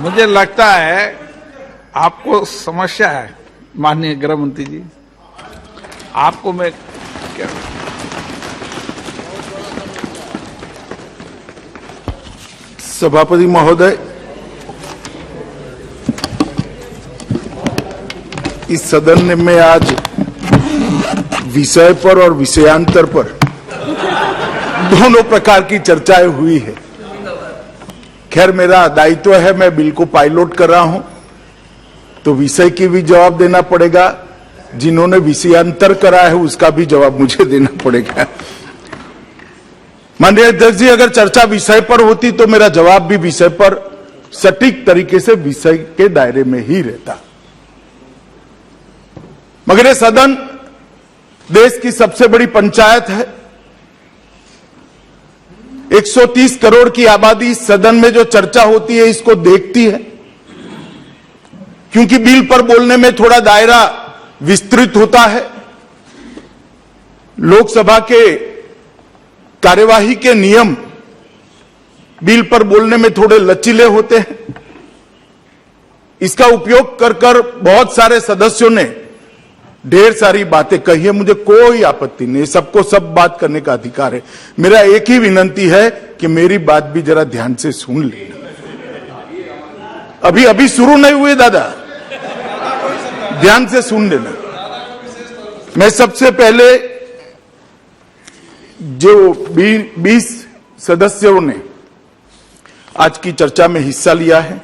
मुझे लगता है आपको समस्या है माननीय गृह मंत्री जी। आपको मैं क्या सभापति महोदय, इस सदन में आज विषय पर और विषयांतर पर दोनों प्रकार की चर्चाएं हुई है। खैर, मेरा दायित्व है, मैं बिल को पायलट कर रहा हूं, तो विषय की भी जवाब देना पड़ेगा, जिन्होंने विषयांतर करा है उसका भी जवाब मुझे देना पड़ेगा। माननीय अध्यक्ष जी, अगर चर्चा विषय पर होती तो मेरा जवाब भी विषय पर सटीक तरीके से विषय के दायरे में ही रहता, मगर ये सदन देश की सबसे बड़ी पंचायत है। 130 करोड़ की आबादी इस सदन में जो चर्चा होती है इसको देखती है, क्योंकि बिल पर बोलने में थोड़ा दायरा विस्तृत होता है। लोकसभा के कार्यवाही के नियम बिल पर बोलने में थोड़े लचीले होते हैं। इसका उपयोग कर बहुत सारे सदस्यों ने ढेर सारी बातें कही है, मुझे कोई आपत्ति नहीं, सबको सब बात करने का अधिकार है। मेरा एक ही विनंती है कि मेरी बात भी जरा ध्यान से सुन लेना। अभी शुरू नहीं हुए दादा, ध्यान से सुन लेना। मैं सबसे पहले जो 20 सदस्यों ने आज की चर्चा में हिस्सा लिया है,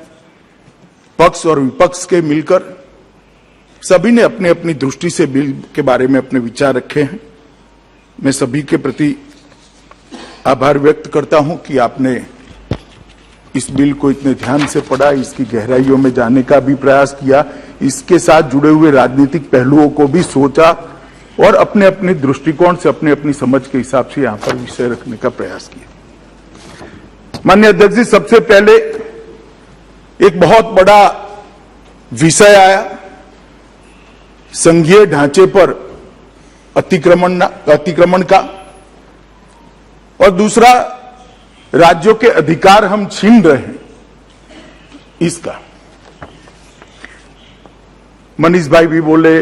पक्ष और विपक्ष के मिलकर सभी ने अपनी अपनी दृष्टि से बिल के बारे में अपने विचार रखे हैं। मैं सभी के प्रति आभार व्यक्त करता हूं कि आपने इस बिल को इतने ध्यान से पढ़ा, इसकी गहराइयों में जाने का भी प्रयास किया, इसके साथ जुड़े हुए राजनीतिक पहलुओं को भी सोचा और अपने अपने दृष्टिकोण से अपने अपनी समझ के हिसाब से यहां पर विषय रखने का प्रयास किया। माननीय अध्यक्ष जी, सबसे पहले एक बहुत बड़ा विषय आया, संघीय ढांचे पर अतिक्रमण का, और दूसरा राज्यों के अधिकार हम छीन रहे हैं इसका। मनीष भाई भी बोले,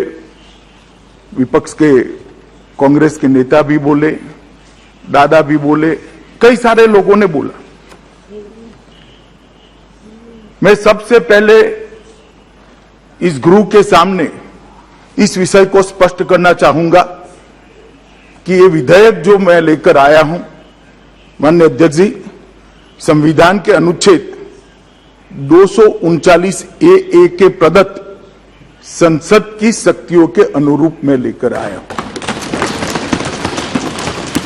विपक्ष के कांग्रेस के नेता भी बोले, दादा भी बोले, कई सारे लोगों ने बोला। मैं सबसे पहले इस गृह के सामने इस विषय को स्पष्ट करना चाहूंगा कि ये विधेयक जो मैं लेकर आया हूं, माननीय अध्यक्ष जी, संविधान के अनुच्छेद 239A के प्रदत्त संसद की शक्तियों के अनुरूप में लेकर आया हूं।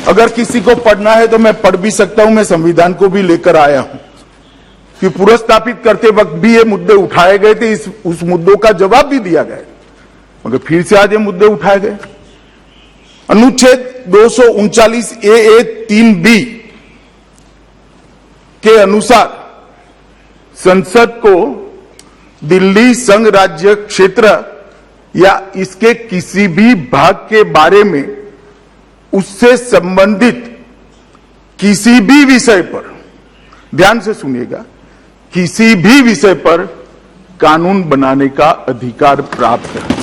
अगर किसी को पढ़ना है तो मैं पढ़ भी सकता हूं, मैं संविधान को भी लेकर आया हूं कि पुनर्स्थापित करते वक्त भी ये मुद्दे उठाए गए थे, उस मुद्दों का जवाब भी दिया गया, मगर फिर से आज ये मुद्दे उठाए गए। अनुच्छेद 239A 3B के अनुसार संसद को दिल्ली संघ राज्य क्षेत्र या इसके किसी भी भाग के बारे में उससे संबंधित किसी भी विषय पर, ध्यान से सुनिएगा, किसी भी विषय पर कानून बनाने का अधिकार प्राप्त है।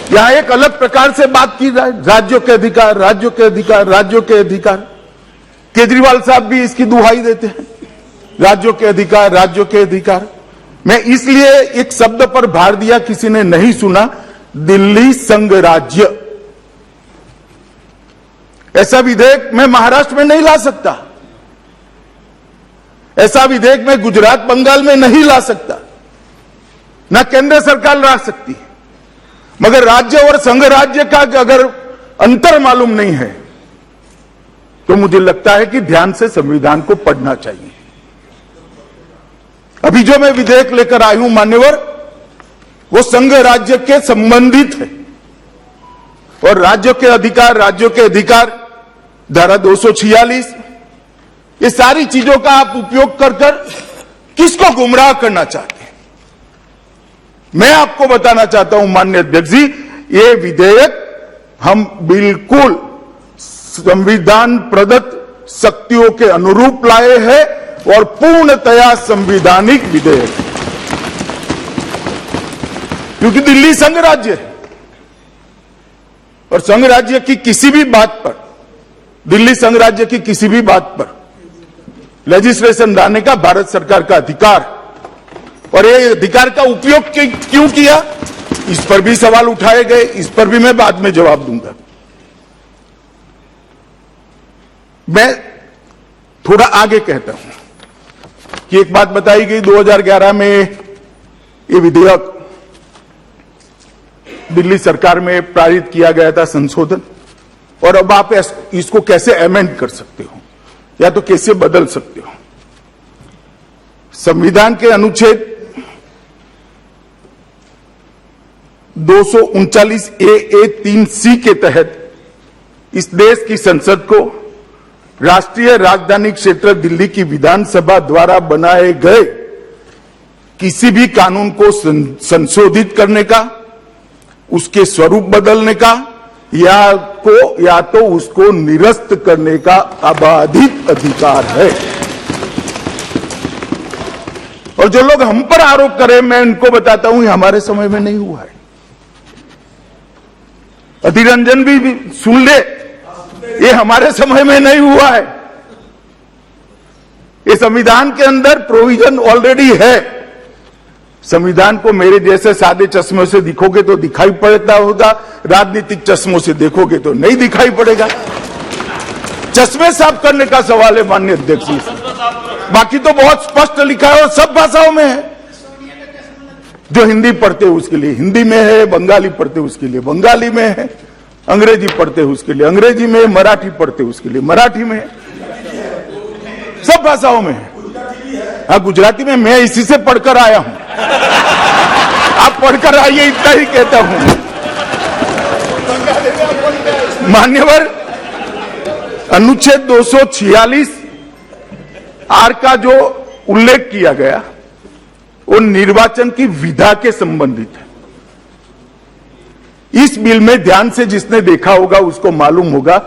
यहां एक अलग प्रकार से बात की जाए, राज्यों के अधिकार, राज्यों के अधिकार, राज्यों के अधिकार। केजरीवाल साहब भी इसकी दुहाई देते हैं, राज्यों के अधिकार, राज्यों के अधिकार। मैं इसलिए एक शब्द पर भार दिया, किसी ने नहीं सुना, दिल्ली संघ राज्य। ऐसा विधेयक मैं महाराष्ट्र में नहीं ला सकता, ऐसा विधेयक मैं गुजरात बंगाल में नहीं ला सकता, ना केंद्र सरकार ला सकती है। मगर राज्य और संघ राज्य का अगर अंतर मालूम नहीं है तो मुझे लगता है कि ध्यान से संविधान को पढ़ना चाहिए। अभी जो मैं विधेयक लेकर आई हूं मान्यवर, वो संघ राज्य के संबंधित है, और राज्यों के अधिकार धारा 246, ये सारी चीजों का आप उपयोग कर किसको गुमराह करना चाहते हैं। मैं आपको बताना चाहता हूं माननीय अध्यक्ष जी, ये विधेयक हम बिल्कुल संविधान प्रदत्त शक्तियों के अनुरूप लाए हैं और पूर्णतया संवैधानिक विधेयक है, क्योंकि दिल्ली संघ राज्य है और संघ राज्य की किसी भी बात पर, दिल्ली संघ राज्य की किसी भी बात पर लेजिस्लेशन लाने का भारत सरकार का अधिकार, और ये अधिकार का उपयोग क्यों किया, इस पर भी सवाल उठाए गए, इस पर भी मैं बाद में जवाब दूंगा। मैं थोड़ा आगे कहता हूं कि एक बात बताई गई 2011 में ये विधेयक दिल्ली सरकार में पारित किया गया था, संशोधन, और अब आप इसको कैसे अमेंड कर सकते हो या तो कैसे बदल सकते हो। संविधान के अनुच्छेद 239A3C के तहत इस देश की संसद को राष्ट्रीय राजधानी क्षेत्र दिल्ली की विधानसभा द्वारा बनाए गए किसी भी कानून को संशोधित करने का, उसके स्वरूप बदलने का या तो उसको निरस्त करने का अबाधित अधिकार है। और जो लोग हम पर आरोप करें, मैं उनको बताता हूं, ये हमारे समय में नहीं हुआ है। अधीर रंजन भी सुन ले, ये हमारे समय में नहीं हुआ है। ये संविधान के अंदर प्रोविजन ऑलरेडी है। संविधान को मेरे जैसे सादे चश्मों से देखोगे तो दिखाई पड़ता होगा, राजनीतिक चश्मों से देखोगे तो नहीं दिखाई पड़ेगा। चश्मे साफ करने का सवाल है माननीय अध्यक्ष जी, बाकी तो बहुत स्पष्ट लिखा है और सब भाषाओं में है। जो हिंदी पढ़ते हैं उसके लिए हिंदी में है, बंगाली पढ़ते हैं उसके लिए बंगाली में है, अंग्रेजी पढ़ते हैं उसके लिए अंग्रेजी में, मराठी पढ़ते हैं उसके लिए मराठी में है, सब भाषाओं में है। हाँ, गुजराती में मैं इसी से पढ़कर आया हूं, आप पढ़कर आइए, इतना ही कहता हूं। मान्यवर, अनुच्छेद 246 आर का जो उल्लेख किया गया वो निर्वाचन की विधा के संबंधित है। इस बिल में ध्यान से जिसने देखा होगा उसको मालूम होगा,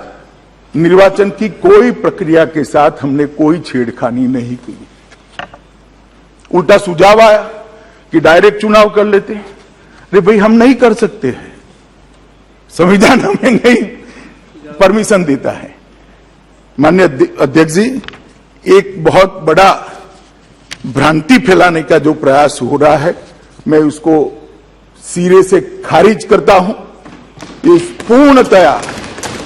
निर्वाचन की कोई प्रक्रिया के साथ हमने कोई छेड़खानी नहीं की। उल्टा सुझाव आया कि डायरेक्ट चुनाव कर लेते हैं। अरे भाई, हम नहीं कर सकते हैं, संविधान हमें नहीं परमिशन देता है। माननीय अध्यक्ष जी, एक बहुत बड़ा भ्रांति फैलाने का जो प्रयास हो रहा है, मैं उसको सिरे से खारिज करता हूं। ये पूर्णतया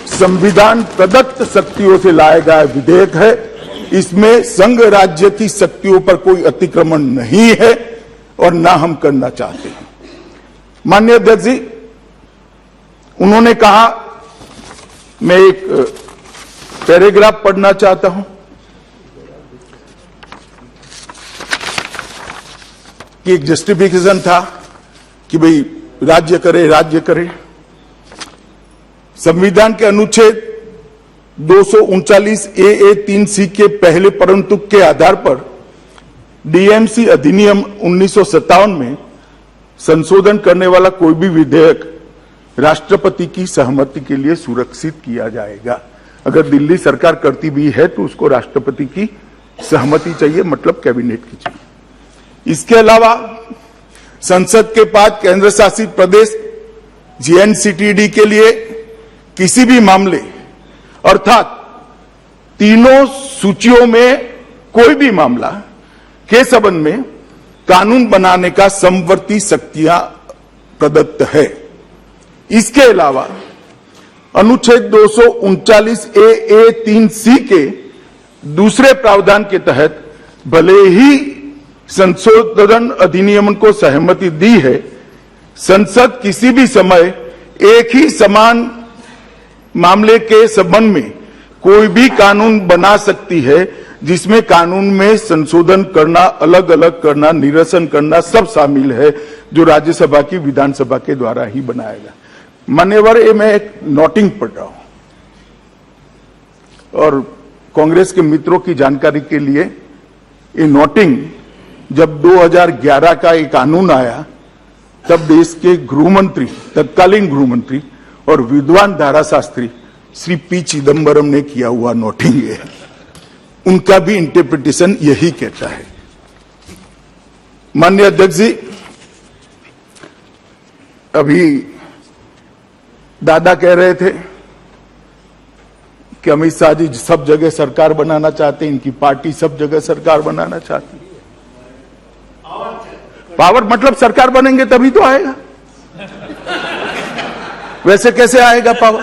संविधान प्रदत्त शक्तियों से लाया गया विधेयक है। इसमें संघ राज्य की शक्तियों पर कोई अतिक्रमण नहीं है और ना हम करना चाहते हैं। माननीय अध्यक्ष जी, उन्होंने कहा, मैं एक पैराग्राफ पढ़ना चाहता हूं कि एक जस्टिफिकेशन था कि भाई राज्य करे। संविधान के अनुच्छेद 239A3C के पहले परंतुक के आधार पर डीएमसी अधिनियम 1957 में संशोधन करने वाला कोई भी विधेयक राष्ट्रपति की सहमति के लिए सुरक्षित किया जाएगा। अगर दिल्ली सरकार करती भी है तो उसको राष्ट्रपति की सहमति चाहिए, मतलब कैबिनेट की चाहिए। इसके अलावा संसद के बाद केंद्र शासित प्रदेश जेएनसीटीडी के लिए किसी भी मामले अर्थात तीनों सूचियों में कोई भी मामला के संबंध में कानून बनाने का समवर्ती शक्तियां प्रदत्त है। इसके अलावा अनुच्छेद 239A3C के दूसरे प्रावधान के तहत भले ही संशोधन अधिनियम को सहमति दी है, संसद किसी भी समय एक ही समान मामले के संबंध में कोई भी कानून बना सकती है, जिसमें कानून में संशोधन करना, अलग अलग करना, निरसन करना सब शामिल है, जो राज्यसभा की विधानसभा के द्वारा ही बनाएगा। मान्यवर, ये मैं एक नोटिंग पढ़ रहा हूं और कांग्रेस के मित्रों की जानकारी के लिए, ये नोटिंग जब 2011 का एक कानून आया तब देश के गृहमंत्री, तत्कालीन गृहमंत्री और विद्वान धाराशास्त्री श्री पी चिदम्बरम ने किया हुआ नोटिंग है। उनका भी इंटरप्रिटेशन यही कहता है। माननीय अध्यक्ष जी, अभी दादा कह रहे थे कि अमित शाह जी सब जगह सरकार बनाना चाहते हैं, इनकी पार्टी सब जगह सरकार बनाना चाहती है। पावर मतलब सरकार बनेंगे तभी तो आएगा, वैसे कैसे आएगा पावर?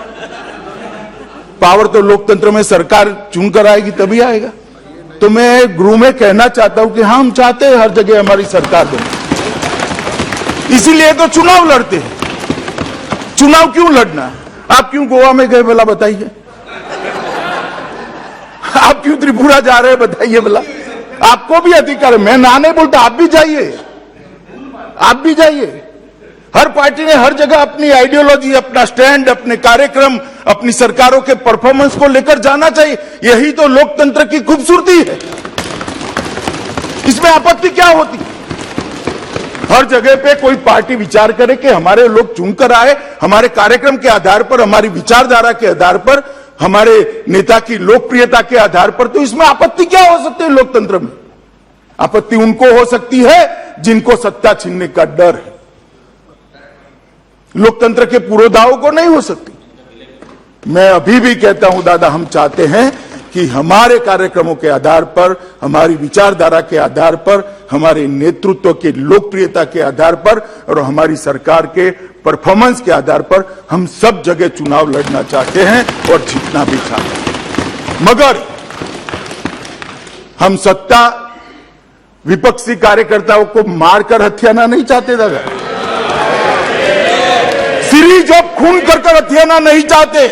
पावर तो लोकतंत्र में सरकार चुनकर आएगी तभी आएगा। तो मैं गृह में कहना चाहता हूं कि हाँ, हम चाहते हैं हर जगह हमारी सरकार बने, इसीलिए तो चुनाव लड़ते हैं। चुनाव क्यों लड़ना? आप क्यों गोवा में गए भला बताइए? आप क्यों त्रिपुरा जा रहे हैं बताइए भला? आपको भी अधिकार है, मैं ना नहीं बोलता, आप भी जाइए, आप भी जाइए। हर पार्टी ने हर जगह अपनी आइडियोलॉजी, अपना स्टैंड, अपने कार्यक्रम, अपनी सरकारों के परफॉर्मेंस को लेकर जाना चाहिए। यही तो लोकतंत्र की खूबसूरती है, इसमें आपत्ति क्या होती? हर जगह पे कोई पार्टी विचार करे कि हमारे लोग चुनकर आए, हमारे कार्यक्रम के आधार पर, हमारी विचारधारा के आधार पर, हमारे नेता की लोकप्रियता के आधार पर, तो इसमें आपत्ति क्या हो सकती है? लोकतंत्र में आपत्ति उनको हो सकती है जिनको सत्ता छीनने का डर है, लोकतंत्र के पुरोधाओं को नहीं हो सकती। मैं अभी भी कहता हूं दादा, हम चाहते हैं कि हमारे कार्यक्रमों के आधार पर, हमारी विचारधारा के आधार पर, हमारे नेतृत्व की लोकप्रियता के आधार पर और हमारी सरकार के परफॉर्मेंस के आधार पर हम सब जगह चुनाव लड़ना चाहते हैं और जीतना भी चाहते हैं। मगर हम सत्ता विपक्षी कार्यकर्ताओं को मारकर हत्याना नहीं चाहते दादा, सीरीज ऑफ खून कर हत्याना नहीं चाहते,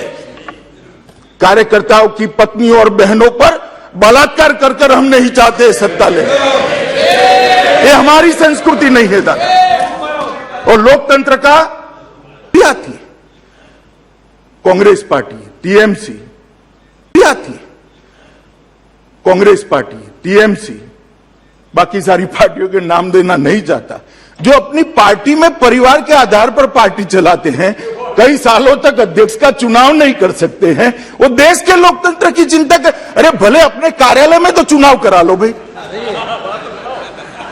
कार्यकर्ताओं की पत्नी और बहनों पर बलात्कार कर हम नहीं चाहते सत्ता ले। ये हमारी संस्कृति नहीं है दादा। और लोकतंत्र का क्या थी? कांग्रेस पार्टी, टीएमसी क्या थी? कांग्रेस पार्टी, टीएमसी, बाकी सारी पार्टियों के नाम देना नहीं चाहता, जो अपनी पार्टी में परिवार के आधार पर पार्टी चलाते हैं, कई सालों तक अध्यक्ष का चुनाव नहीं कर सकते हैं, वो देश के लोकतंत्र की चिंता कर। अरे भले अपने कार्यालय में तो चुनाव करा लो भाई,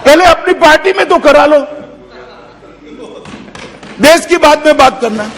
पहले अपनी पार्टी में तो करा लो, देश की बात में बात करना।